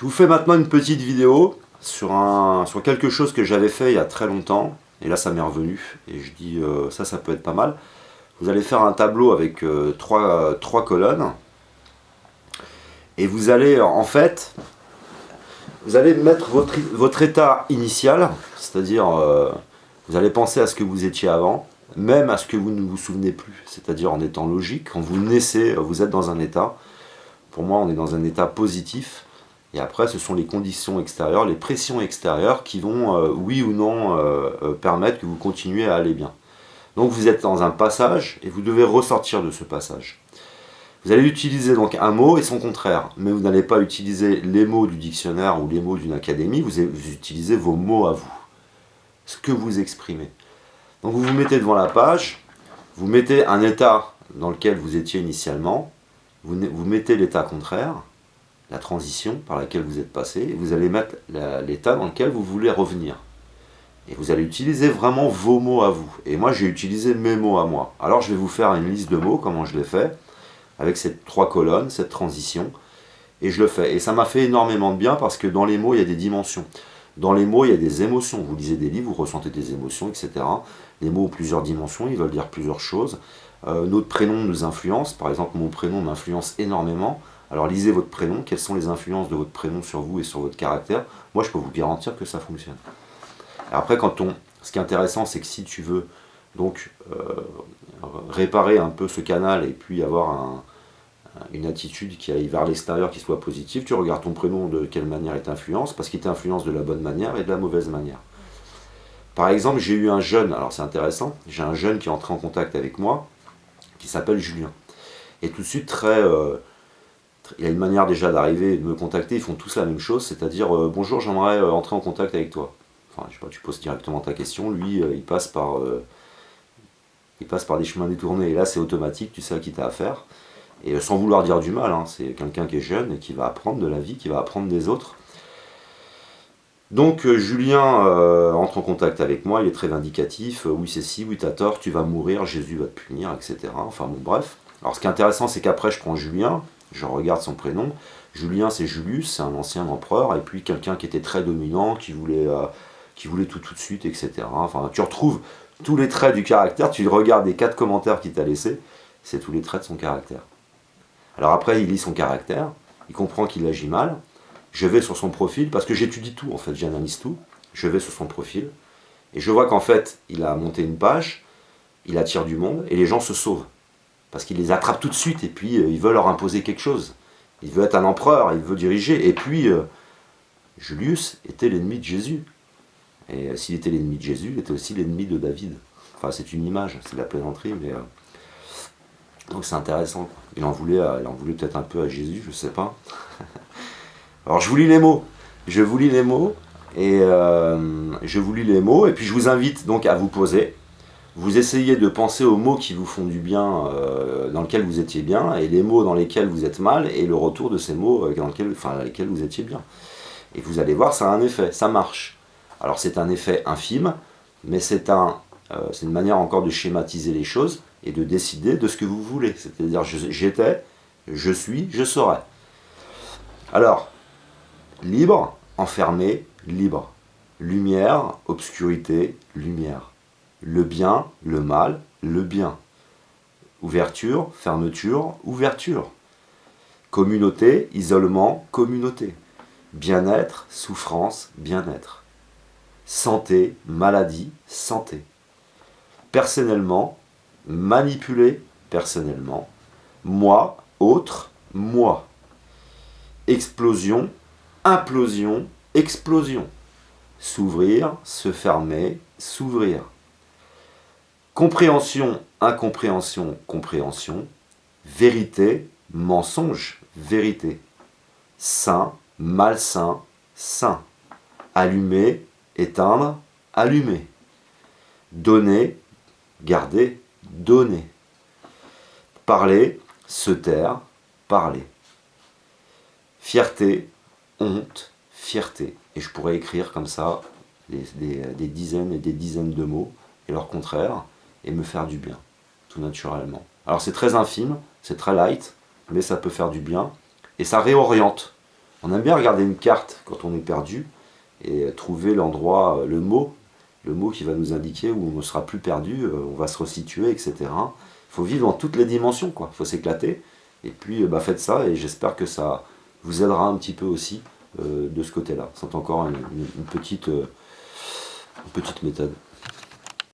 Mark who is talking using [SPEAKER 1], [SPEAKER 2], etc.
[SPEAKER 1] Je vous fais maintenant une petite vidéo sur quelque chose que j'avais fait il y a très longtemps. Et là, ça m'est revenu. Et je dis, ça peut être pas mal. Vous allez faire un tableau avec trois colonnes. Et vous allez, en fait, vous allez mettre votre état initial. C'est-à-dire, vous allez penser à ce que vous étiez avant, même à ce que vous ne vous souvenez plus. C'est-à-dire en étant logique. Quand vous naissez, vous êtes dans un état. Pour moi, on est dans un état positif. Et après, ce sont les conditions extérieures, les pressions extérieures qui vont, oui ou non, permettre que vous continuez à aller bien. Donc vous êtes dans un passage et vous devez ressortir de ce passage. Vous allez utiliser donc un mot et son contraire, mais vous n'allez pas utiliser les mots du dictionnaire ou les mots d'une académie, vous utilisez vos mots à vous, ce que vous exprimez. Donc vous vous mettez devant la page, vous mettez un état dans lequel vous étiez initialement, vous mettez l'état contraire, la transition par laquelle vous êtes passé, et vous allez mettre l'état dans lequel vous voulez revenir. Et vous allez utiliser vraiment vos mots à vous. Et moi, j'ai utilisé mes mots à moi. Alors, je vais vous faire une liste de mots, comment je l'ai fait, avec ces trois colonnes, cette transition, et je le fais. Et ça m'a fait énormément de bien, parce que dans les mots, il y a des dimensions. Dans les mots, il y a des émotions. Vous lisez des livres, vous ressentez des émotions, etc. Les mots ont plusieurs dimensions, ils veulent dire plusieurs choses. Notre prénom nous influence. Par exemple, mon prénom m'influence énormément. Alors lisez votre prénom, quelles sont les influences de votre prénom sur vous et sur votre caractère. Moi, je peux vous garantir que ça fonctionne. Et après, ce qui est intéressant, c'est que si tu veux donc réparer un peu ce canal et puis avoir une attitude qui aille vers l'extérieur, qui soit positive, tu regardes ton prénom de quelle manière il t'influence, parce qu'il t'influence de la bonne manière et de la mauvaise manière. Par exemple, j'ai eu un jeune, alors c'est intéressant, j'ai un jeune qui est entré en contact avec moi, qui s'appelle Julien. Et tout de suite, il a une manière déjà d'arriver et de me contacter, ils font tous la même chose, c'est-à-dire bonjour, j'aimerais entrer en contact avec toi. Enfin, je sais pas, tu poses directement ta question, lui il passe par des chemins détournés, et là c'est automatique, tu sais à qui tu as affaire, et sans vouloir dire du mal, hein, c'est quelqu'un qui est jeune et qui va apprendre de la vie, qui va apprendre des autres. Donc Julien entre en contact avec moi, il est très vindicatif, oui c'est si, oui t'as tort, tu vas mourir, Jésus va te punir, etc. Enfin bon bref. Alors ce qui est intéressant, c'est qu'après je prends Julien, je regarde son prénom. Julien, c'est Julius, c'est un ancien empereur, et puis quelqu'un qui était très dominant, qui voulait tout de suite, etc. Enfin, tu retrouves tous les traits du caractère, tu regardes les 4 commentaires qu'il t'a laissés, c'est tous les traits de son caractère. Alors après, il lit son caractère, il comprend qu'il agit mal, je vais sur son profil, parce que j'étudie tout, en fait, j'analyse tout, je vais sur son profil, et je vois qu'en fait, il a monté une page, il attire du monde, et les gens se sauvent. Parce qu'il les attrape tout de suite, et puis il veut leur imposer quelque chose. Il veut être un empereur, il veut diriger. Et puis, Julius était l'ennemi de Jésus. Et s'il était l'ennemi de Jésus, il était aussi l'ennemi de David. Enfin, c'est une image, c'est de la plaisanterie, mais... donc c'est intéressant. Il en voulait peut-être un peu à Jésus, je sais pas. Alors je vous lis les mots. Et je vous lis les mots, et puis je vous invite donc à vous poser. Vous essayez de penser aux mots qui vous font du bien, dans lesquels vous étiez bien, et les mots dans lesquels vous êtes mal, et le retour de ces mots dans lesquels vous étiez bien. Et vous allez voir, ça a un effet, ça marche. Alors c'est un effet infime, mais c'est une manière encore de schématiser les choses, et de décider de ce que vous voulez. C'est-à-dire, j'étais, je suis, je serai. Alors, libre, enfermé, libre. Lumière, obscurité, lumière. Le bien, le mal, le bien. Ouverture, fermeture, ouverture. Communauté, isolement, communauté. Bien-être, souffrance, bien-être. Santé, maladie, santé. Personnellement, manipuler, personnellement. Moi, autre, moi. Explosion, implosion, explosion. S'ouvrir, se fermer, s'ouvrir. Compréhension, incompréhension, compréhension. Vérité, mensonge, vérité. Saint, malsain, saint. Allumer, éteindre, allumer. Donner, garder, donner. Parler, se taire, parler. Fierté, honte, fierté. Et je pourrais écrire comme ça des dizaines et des dizaines de mots et leur contraire, et me faire du bien, tout naturellement. Alors c'est très infime, c'est très light, mais ça peut faire du bien, et ça réoriente. On aime bien regarder une carte quand on est perdu et trouver l'endroit, le mot qui va nous indiquer où on ne sera plus perdu, on va se resituer, etc. Il faut vivre dans toutes les dimensions, quoi. Il faut s'éclater. Et puis faites ça et j'espère que ça vous aidera un petit peu aussi de ce côté-là. C'est encore une petite méthode.